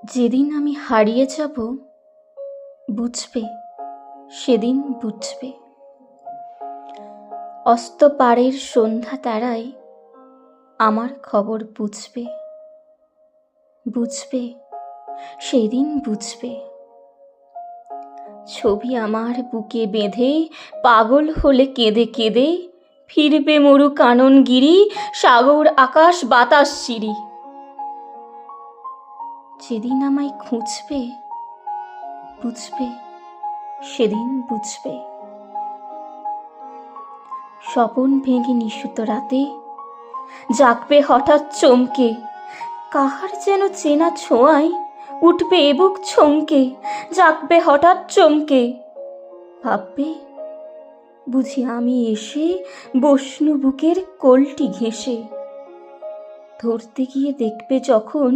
যেদিন আমি হারিয়ে যাব বুঝবে, সেদিন বুঝবে। অস্ত পারের সন্ধ্যা তারায় আমার খবর বুঝবে, বুঝবে, সেদিন বুঝবে। ছবি আমার বুকে বেঁধে পাগল হলে কেঁদে কেঁদে ফিরবে মরু কাননগিরি, সাগর আকাশ বাতাস চিরি। যেদিন আমায় খুঁজবে বুঝবে, সেদিন বুঝবে। স্বপন ভেঙে নিশুত রাতে জাগবে হঠাৎ চমকে, কাহার যেন চেনা ছোঁয়ায় উঠবে এবুক ছমকে। জাগবে হঠাৎ চমকে, ভাববে বুঝি আমি এসে বসনু বুকের কোলটি ঘেঁষে। ধরতে গিয়ে দেখবে যখন